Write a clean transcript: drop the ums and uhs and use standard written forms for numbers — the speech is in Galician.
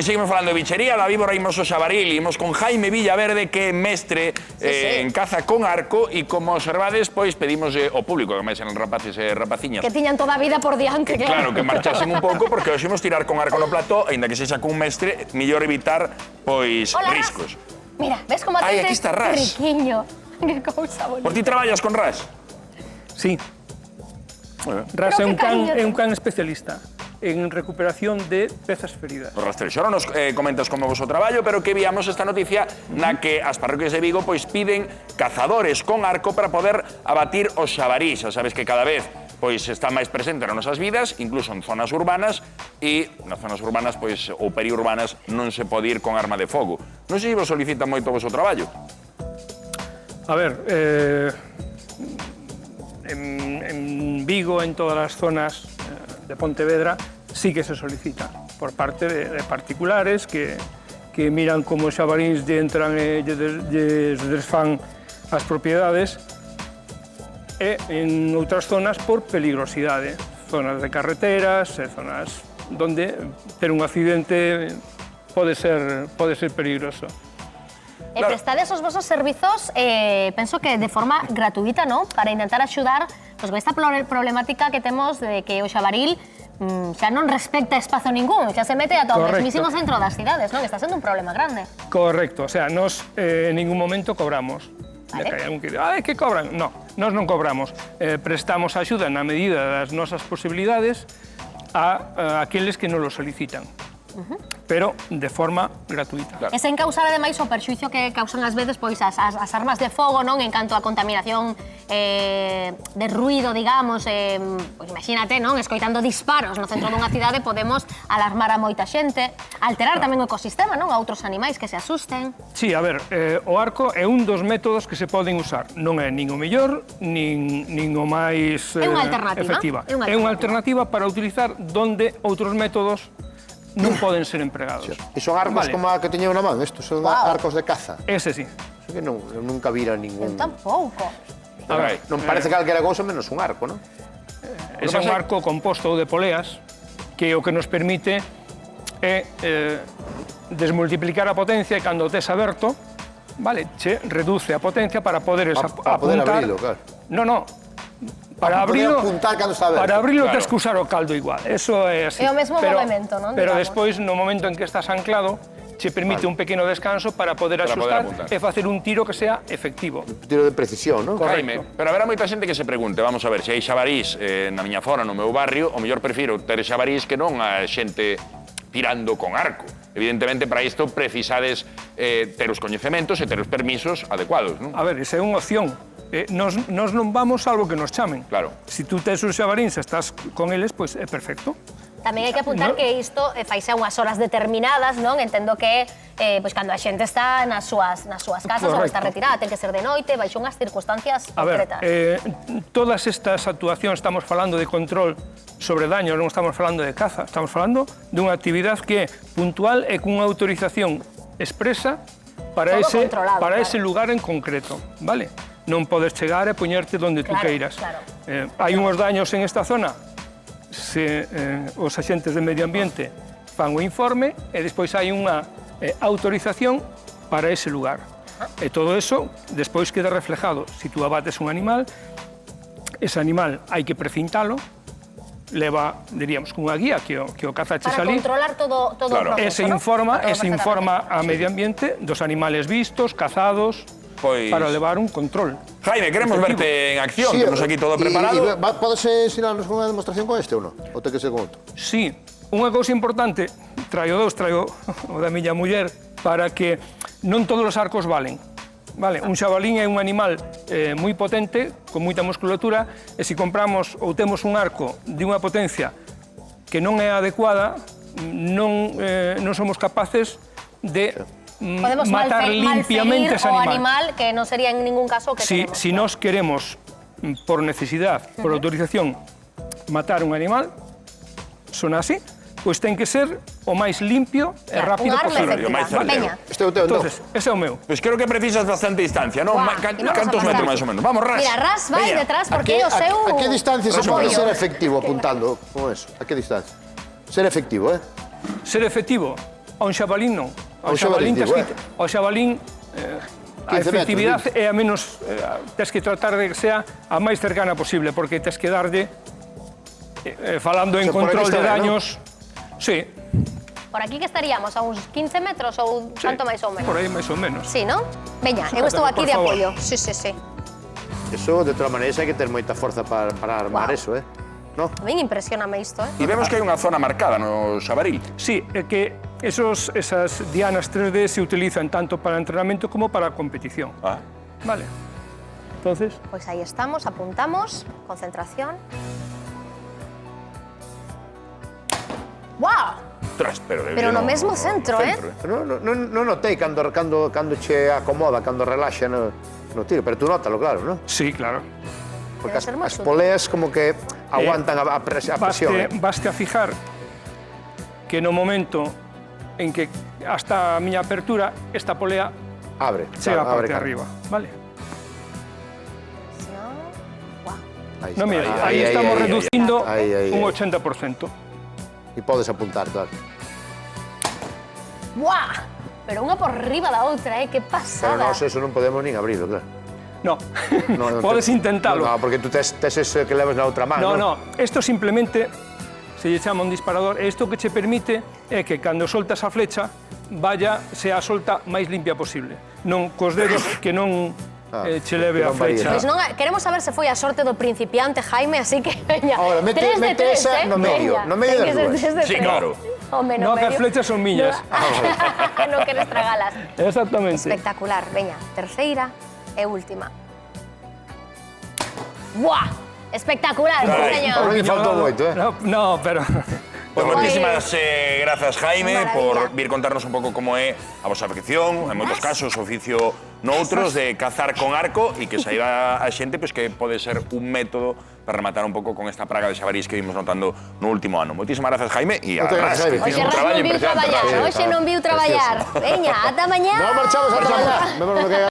Seguimos falando de bichería, David Borraimoso Xabaril, imos con Jaime Villaverde, que é mestre en caza con arco, e como observades, pois pedimos ao público, que máis eran rapaces e rapaciñas, que tiñan toda a vida por diante, claro, que marchasen un pouco, porque hoxe imos tirar con arco no plató, aínda que sexa con un mestre, mellor evitar, pois, riscos. Mira, ves como Ai, aquí está Ras. Riquiño. Que cousa bonita. Por ti traballas con Ras? Sí. Ras é un can especialista en recuperación de pezas feridas. Por rastreiro. Ahora nos comentas como vos o traballo, pero que víamos esta noticia na que as parroquias de Vigo pois piden cazadores con arco para poder abatir os xabarís. Xa sabes que cada vez pois está máis presente nas nosas vidas, incluso en zonas urbanas, e nas zonas urbanas pois ou periurbanas non se pode ir con arma de fogo. Non sei se vos solicitan moito o vosso traballo. A ver, en Vigo, en todas as zonas de Pontevedra, sí que se solicita por parte de particulares que miran como os xabaríns lle entran e lle desfán as propiedades, e en outras zonas por peligrosidade, zonas de carreteras, zonas donde ter un accidente pode ser peligroso. E prestades os vosos servizos, penso que de forma gratuita, non? Para intentar axudar con esta problemática que temos de que o xabaril xa non respecta espazo ningún, xa se mete a todo o mesmísimo centro das cidades, non? Está sendo un problema grande. Correcto, o sea, nos en ningún momento cobramos. Hai algún que di, que cobran? No, nos non cobramos. Prestamos axuda na medida das nosas posibilidades a aqueles que nos lo solicitan. Pero de forma gratuita. E sen causar, ademais, o perxuicio que causan ás veces pois as armas de fogo, non? En canto a contaminación de ruido, digamos, pois imagínate, non? Escoitando disparos no centro dunha cidade podemos alarmar a moita xente, alterar tamén o ecosistema, non? A outros animais que se asusten. Sí, a ver, o arco é un dos métodos que se poden usar. Non é nin o mellor, nin o máis efectiva. É unha alternativa para utilizar donde outros métodos non poden ser empregados. E son arcos como a que teño na man? Estos son arcos de caza? Ese sí. Eso que nunca vira ningún... Eu tampouco. Non parece calquera cousa menos un arco, non? Ese é un arco composto de poleas que o que nos permite é desmultiplicar a potencia e cando tes aberto, vale, che reduce a potencia para poder apuntar... Para poder abrilo, claro. No. Para abrirlo tens que usar o caldo igual, eso é así. É o mesmo movimento, non? Pero despois, no momento en que estás anclado, che permite un pequeno descanso para poder axustar e facer un tiro que sea efectivo. Un tiro de precisión, non? Jaime, pero haberá moita xente que se pregunte, vamos a ver, se hai xabarís na miña zona, no meu barrio, o mellor prefiro ter xabarís que non a xente tirando con arco. Evidentemente, para isto precisades ter os coñecementos e ter os permisos adecuados, non? A ver, esa é unha opción. Nos non vamos salvo que nos chamen. Claro. Si tú tes os xabaríns e estás con eles, pois é perfecto. Tamén hai que apuntar que isto faise a unhas horas determinadas, non? Entendo que pois cando a xente está nas súas casas ou está retirada, ten que ser de noite, baixo unhas circunstancias concretas. A ver, todas estas actuacións, estamos falando de control sobre daños, non estamos falando de caza, estamos falando dunha actividade que é puntual e cunha autorización expresa para ese lugar en concreto, vale? Non podes chegar e poñerte onde tú queiras. Hai unhos daños en esta zona, se os axentes de medio ambiente fan o informe e despois hai unha autorización para ese lugar. E todo eso despois queda reflejado. Se tú abates un animal, ese animal hai que precintalo, leva, diríamos, cunha guía que o cazache salí. Para controlar todo o proceso, E se informa a medio ambiente dos animales vistos, cazados, para levar un control. Jaime, queremos verte en acción, temos aquí todo preparado. Podes ensinarnos unha demostración con este ou non? Ou ten que ser con outro? Sí, unha cousa importante, traio o da miña muller, para que non todos os arcos valen. Vale, un xabalín é un animal moi potente, con moita musculatura, e se compramos ou temos un arco de unha potencia que non é adecuada, non somos capaces de matar limpiamente ese animal. O animal, que non sería en ningún caso que tenemos. Si nos queremos, por necesidade, por autorización, matar un animal, son así, pois ten que ser o máis limpio e rápido posible. Este é o teu, entón? Ese é o meu. Pois creo que precisas bastante distancia, non? Cantos metros máis ou menos? Vamos, Ras. Mira, Ras vai detrás porque o seu... A que distancia se pode ser efectivo apuntando con eso? A que distancia? Ser efectivo, Ser efectivo? A un xabalín non. A un xabalín, digo, Ao xabalín a 15 efectividade metros, é a menos... Tens que tratar de que sea a máis cercana posible, porque tens que darlle, falando en O sea, por aquí control de está ben, daños... Sí, Por aquí que estaríamos, a uns 15 metros ou tanto máis ou menos? por aí máis ou menos. Sí, non? Veña, eu estou aquí Por de favor. apoio. Sí, sí, sí. Eso, de todas maneras, hai que ter moita forza para armar Guau. eso, ¿no? A min impresióname isto, E vemos que hai unha zona marcada no xabaril. Sí, é que esas dianas 3D se utilizan tanto para entrenamiento como para competición. Ah. Vale. Entonces, Pois aí estamos, apuntamos, concentración. ¡Guau! Ostras, Pero no mesmo centro, eh? Non notei cando che acomoda, cando relaxa no tiro, pero tú nótalo, claro, ¿no? sí, claro. Porque Debe ser moi as útil. poleas como que aguantan a presión. Baste a fijar que no momento en que hasta a miña apertura, esta polea Abre, chega a abre parte de cara. arriba, vale? Guau. Ahí No, está. mira, aí estamos reducindo Ahí. un 80%. E podes apuntar, claro. Guau! Pero unha por riba da outra, Que Pero pasada. nós eso non podemos nin abrilo, claro. No, No, podes intentalo. No, porque tú tes eso que levas na outra mano. No, esto simplemente se lle chama un disparador, e isto que che permite é que cando soltas a flecha sea a solta máis limpia posible. Non cos dedos que non che leve que a non varíe. flecha. Pois non, queremos saber se foi a sorte do principiante Jaime, así que veña. Ahora, mete 3 de 3, esa no medio, Veña, no medio ten que das ser dúas. 3 de 3. Sí, claro. Home, No, que as medio. flechas son miñas. Non queres tragalas. Exactamente. Espectacular. Veña, terceira e última. Buah! Espectacular, sí, Carai, señor. Ahora lle faltou moito, No, pero... Pues moitísimas grazas, Jaime, Maravilla. por vir contarnos un pouco como é a vosa afección, en moitos casos, oficio noutros, de cazar con arco e que saiba a xente pois, que pode ser un método para rematar un pouco con esta praga de xabarís que vimos notando no último ano. Moitísimas grazas, Jaime, e Moitas arras, grazas, que Jaime. tiene Hoxe un Ras traballo non viu impresionante. traballar, Ras. hoxe non viu traballar. Veña, ata mañá. No marchamos ata mañá. Vemos lo que